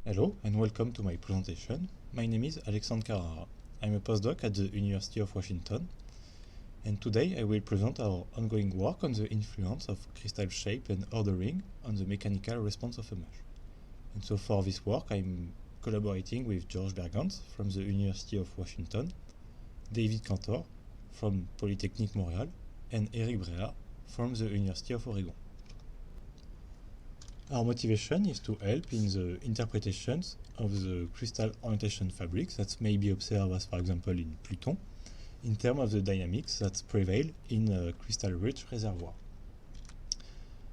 Hello and welcome to my presentation. My name is Alexandre Carrara. I'm a postdoc at the University of Washington, and today I will present our ongoing work on the influence of crystal shape and ordering on the mechanical response of a mesh. And so for this work I'm collaborating with Georges Bergantz from the University of Washington, David Cantor from Polytechnique Montréal, and Eric Brea from the University of Oregon. Our motivation is to help in the interpretations of the crystal orientation fabrics that may be observed, as for example in Pluton, in terms of the dynamics that prevail in a crystal-rich reservoir.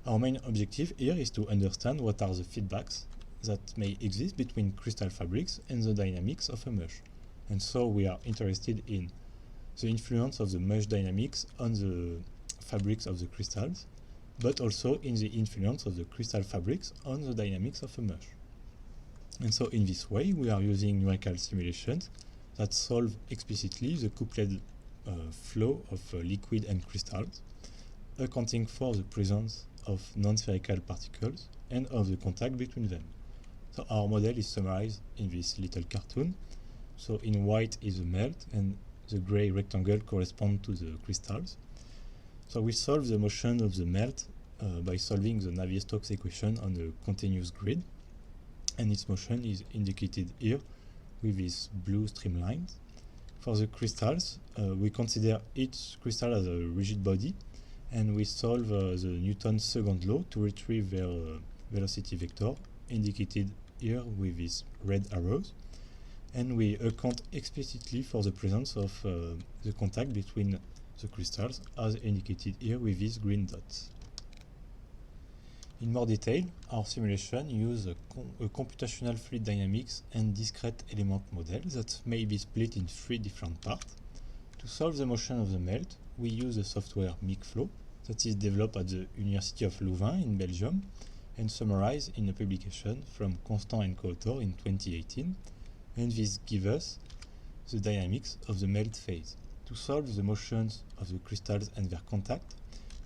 Our main objective here is to understand what are the feedbacks that may exist between crystal fabrics and the dynamics of a mesh. And so we are interested in the influence of the mesh dynamics on the fabrics of the crystals, but also in the influence of the crystal fabrics on the dynamics of a mesh. And so in this way we are using numerical simulations that solve explicitly the coupled flow of liquid and crystals, accounting for the presence of non-spherical particles and of the contact between them. So our model is summarized in this little cartoon. So in white is the melt and the gray rectangle corresponds to the crystals. So we solve the motion of the melt by solving the Navier-Stokes equation on a continuous grid, and its motion is indicated here with these blue streamlines. For the crystals, we consider each crystal as a rigid body, and we solve the Newton's second law to retrieve their velocity vector, indicated here with these red arrows, and we account explicitly for the presence of the contact between the crystals as indicated here with these green dots. In more detail, our simulation uses a computational fluid dynamics and discrete element model that may be split in three different parts. To solve the motion of the melt, we use the software MICFlow that is developed at the University of Louvain in Belgium and summarized in a publication from Constant and co-author in 2018, and this gives us the dynamics of the melt phase. To solve the motions of the crystals and their contact,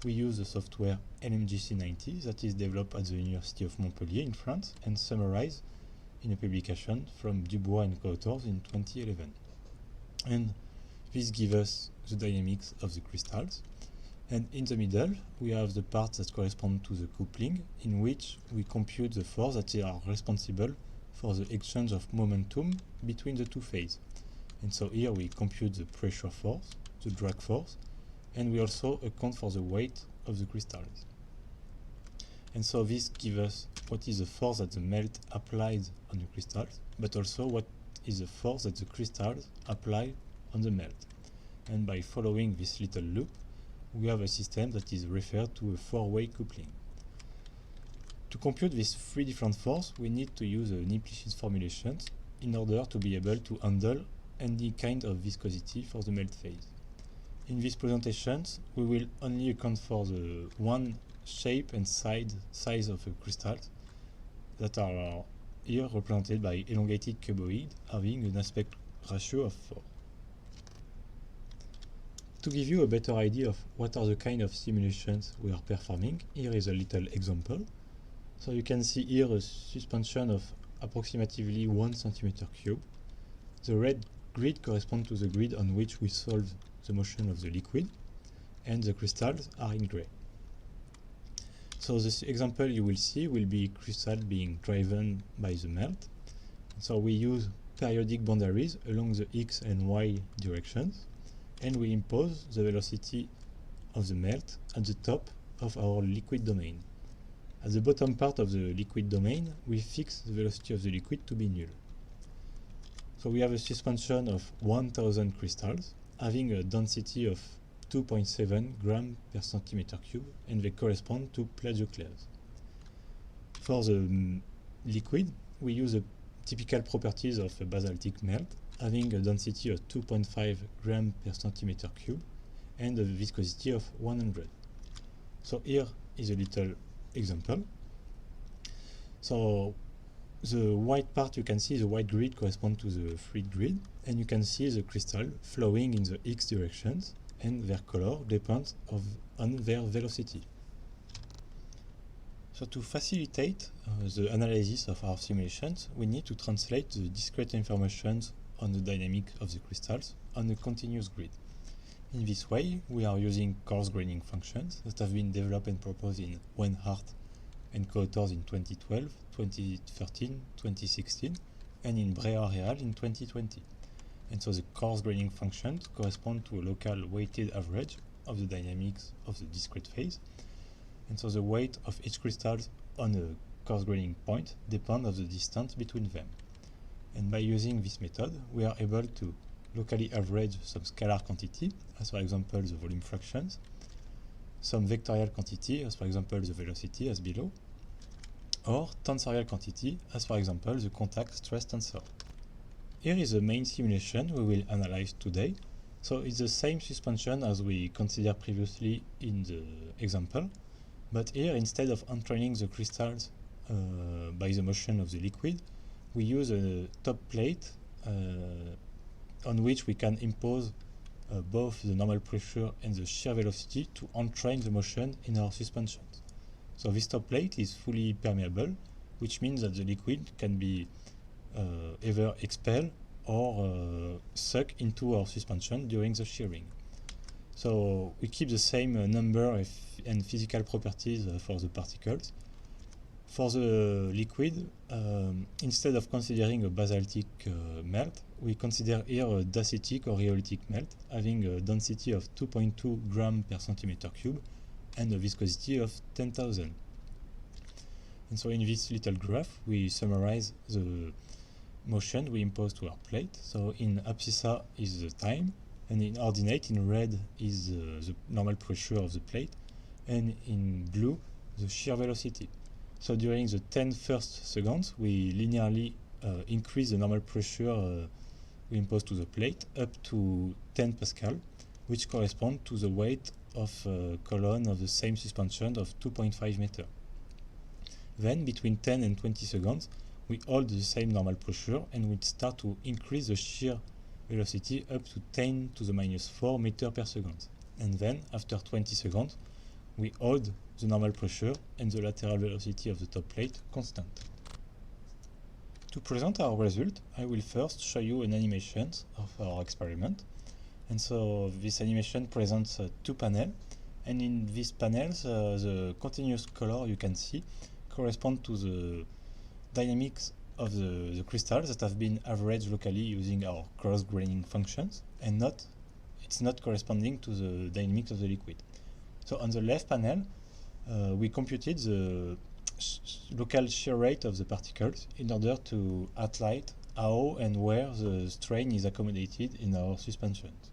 we use the software LMGC90 that is developed at the University of Montpellier in France and summarized in a publication from Dubois and co-authors in 2011. And this gives us the dynamics of the crystals. And in the middle, we have the parts that correspond to the coupling, in which we compute the force that are responsible for the exchange of momentum between the two phases. And so here we compute the pressure force, the drag force, and we also account for the weight of the crystals. And so this gives us what is the force that the melt applies on the crystals, but also what is the force that the crystals apply on the melt. And by following this little loop, we have a system that is referred to a four-way coupling. To compute these three different forces, we need to use an implicit formulation in order to be able to handle any kind of viscosity for the melt phase. In these presentations, we will only account for the one shape and size of a crystal that are here represented by elongated cuboid having an aspect ratio of 4. To give you a better idea of what are the kind of simulations we are performing, here is a little example. So you can see here a suspension of approximately 1 centimeter cube. The red grid corresponds to the grid on which we solve the motion of the liquid, and the crystals are in gray. So this example you will see will be crystal being driven by the melt. So we use periodic boundaries along the x and y directions, and we impose the velocity of the melt at the top of our liquid domain. At the bottom part of the liquid domain, we fix the velocity of the liquid to be null. So we have a suspension of 1000 crystals having a density of 2.7 grams per centimeter cube, and they correspond to plagioclares. For the liquid, we use the typical properties of a basaltic melt, having a density of 2.5 grams per centimeter cube and a viscosity of 100. So here is a little example. So the white part, you can see the white grid corresponds to the fluid grid, and you can see the crystal flowing in the x directions, and their color depends on their velocity. So to facilitate the analysis of our simulations, we need to translate the discrete information on the dynamic of the crystals on a continuous grid. In this way, we are using coarse graining functions that have been developed and proposed in Wenhart and co-authors in 2012, 2013, 2016, and in Breyer Real in 2020. And so the coarse graining functions correspond to a local weighted average of the dynamics of the discrete phase. And so the weight of each crystal on a coarse graining point depends on the distance between them. And by using this method, we are able to locally average some scalar quantity, as for example the volume fractions, some vectorial quantity, as for example the velocity as below, or tensorial quantity, as for example the contact stress tensor. Here is the main simulation we will analyze today. So it's the same suspension as we considered previously in the example, but here instead of entraining the crystals by the motion of the liquid, we use a top plate on which we can impose both the normal pressure and the shear velocity to entrain the motion in our suspensions. So this top plate is fully permeable, which means that the liquid can be either expelled or sucked into our suspension during the shearing. So we keep the same number and physical properties for the particles. For the liquid, instead of considering a basaltic melt, we consider here a dacitic or rhyolitic melt having a density of 2.2 grams per centimeter cube and a viscosity of 10,000. And so in this little graph, we summarize the motion we impose to our plate. So in abscissa is the time, and in ordinate in red is the normal pressure of the plate, and in blue the shear velocity. So during the 10 first seconds, we linearly increase the normal pressure we impose to the plate up to 10 Pascal, which corresponds to the weight of a column of the same suspension of 2.5 meters. Then, between 10 and 20 seconds, we hold the same normal pressure and we start to increase the shear velocity up to 10 to the minus 4 meters per second. And then, after 20 seconds, we hold the normal pressure and the lateral velocity of the top plate constant. To present our result, I will first show you an animation of our experiment. And so this animation presents two panels, and in these panels the continuous color you can see correspond to the dynamics of the crystals that have been averaged locally using our coarse graining functions, and it's not corresponding to the dynamics of the liquid. So on the left panel, we computed the local shear rate of the particles in order to highlight how and where the strain is accommodated in our suspensions.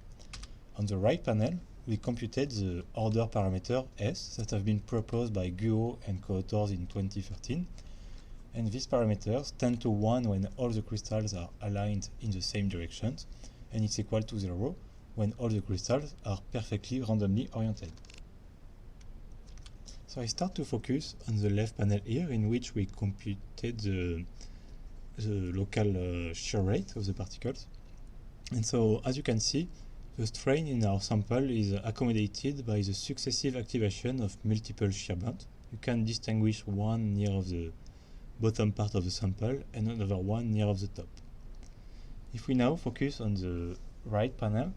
On the right panel, we computed the order parameter S that have been proposed by Guo and co-authors in 2013, and these parameters tend to 1 when all the crystals are aligned in the same directions, and it's equal to 0 when all the crystals are perfectly randomly oriented. So I start to focus on the left panel here, in which we computed the local shear rate of the particles. And so, as you can see, the strain in our sample is accommodated by the successive activation of multiple shear bands. You can distinguish one near of the bottom part of the sample and another one near of the top. If we now focus on the right panel,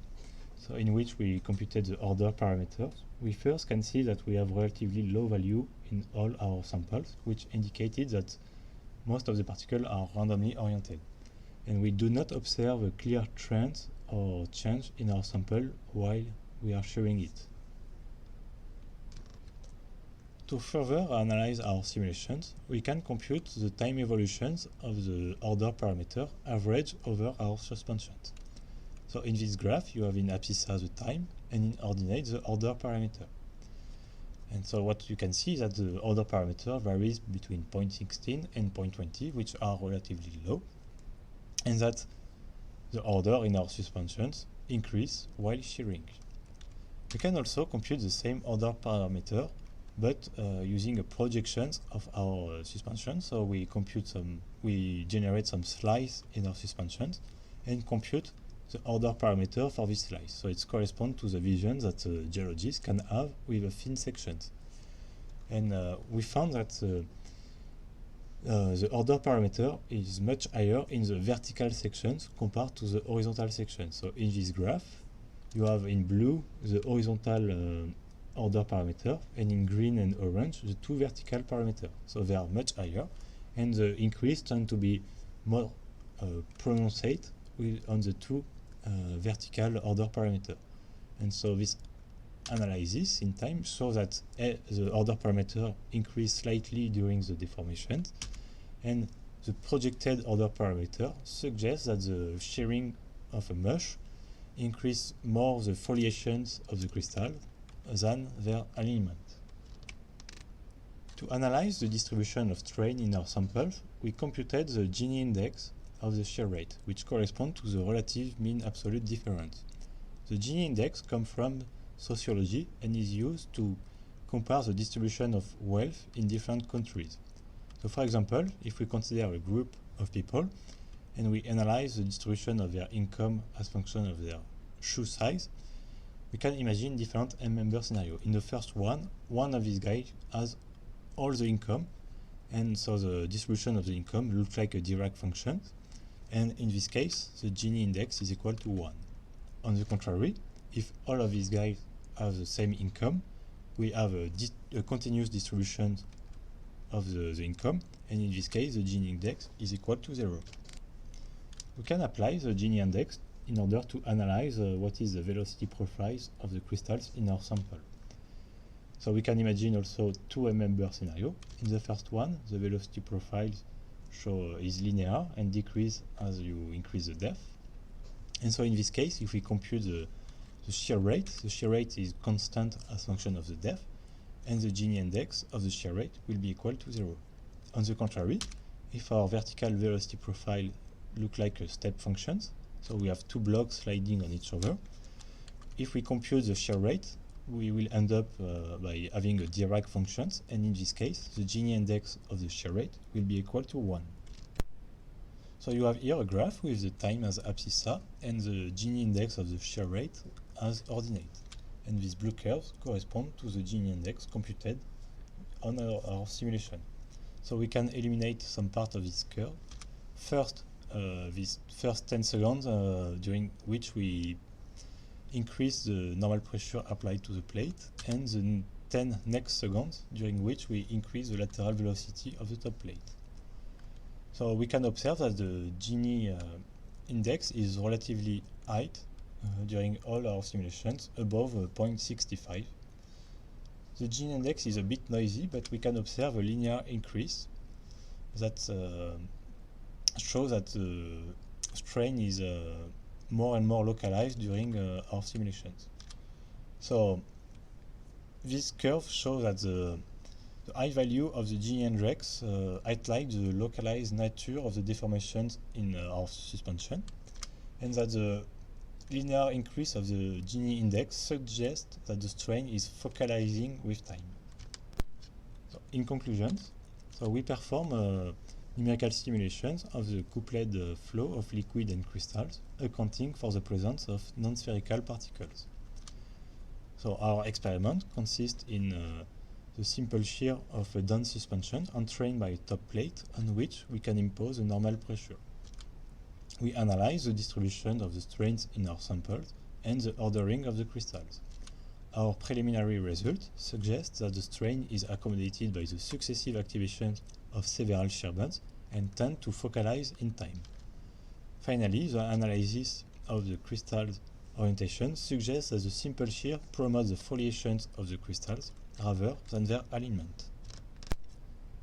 so in which we computed the order parameters, we first can see that we have relatively low value in all our samples, which indicated that most of the particles are randomly oriented. And we do not observe a clear trend or change in our sample while we are showing it. To further analyze our simulations, we can compute the time evolutions of the order parameter average over our suspensions. So in this graph, you have in abscissa the time, and in ordinate the order parameter. And so what you can see is that the order parameter varies between 0.16 and 0.20, which are relatively low, and that the order in our suspensions increase while shearing. We can also compute the same order parameter, but using a projection of our suspension. So we generate some slice in our suspensions and compute the order parameter for this slice. So it corresponds to the vision that geologists can have with a thin section. and we found that the order parameter is much higher in the vertical sections compared to the horizontal sections. So in this graph, you have in blue the horizontal order parameter, and in green and orange the two vertical parameters. So they are much higher, and the increase tend to be more pronounced on the two vertical order parameter. And so this analysis in time shows that the order parameter increased slightly during the deformation, and the projected order parameter suggests that the shearing of a mesh increase more the foliations of the crystal than their alignment. To analyze the distribution of strain in our samples, we computed the Gini index of the shear rate, which corresponds to the relative mean absolute difference. The Gini index comes from sociology and is used to compare the distribution of wealth in different countries. So for example, if we consider a group of people and we analyze the distribution of their income as function of their shoe size, we can imagine different M-member scenarios. In the first one of these guys has all the income, and so the distribution of the income looks like a Dirac function, and in this case the Gini index is equal to 1. On the contrary, if all of these guys have the same income, we have a continuous distribution of the income, and in this case the Gini index is equal to 0. We can apply the Gini index in order to analyze what is the velocity profiles of the crystals in our sample. So we can imagine also two M-member scenario. In the first one, the velocity profiles is linear and decrease as you increase the depth. And so in this case, if we compute the shear rate is constant as function of the depth, and the Gini index of the shear rate will be equal to 0. On the contrary, if our vertical velocity profile look like a step functions, so we have two blocks sliding on each other, if we compute the shear rate, we will end up by having a Dirac functions, and in this case, the Gini index of the shear rate will be equal to 1. So you have here a graph with the time as abscissa and the Gini index of the shear rate as ordinate. And these blue curves correspond to the Gini index computed on our simulation. So we can eliminate some part of this curve. First, these first 10 seconds during which we increase the normal pressure applied to the plate, and the 10 next seconds during which we increase the lateral velocity of the top plate. So we can observe that the Gini index is relatively high during all our simulations, above 0.65. The Gini index is a bit noisy, but we can observe a linear increase that shows that the strain is more and more localized during our simulations. So this curve shows that the high value of the Gini index highlights the localized nature of the deformations in our suspension, and that the linear increase of the Gini index suggests that the strain is focalizing with time. So in conclusion, we perform numerical simulations of the coupled flow of liquid and crystals, accounting for the presence of non-spherical particles. So our experiment consists in the simple shear of a dense suspension entrained by a top plate on which we can impose a normal pressure. We analyze the distribution of the strains in our samples and the ordering of the crystals. Our preliminary result suggests that the strain is accommodated by the successive activations of several shear bands and tend to focalize in time. Finally, the analysis of the crystal's orientation suggests that the simple shear promotes the foliations of the crystals rather than their alignment.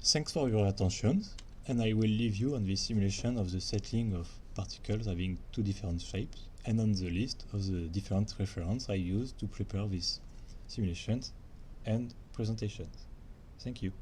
Thanks for your attention, and I will leave you on the simulation of the settling of particles having two different shapes, and on the list of the different references I used to prepare these simulations and presentations. Thank you.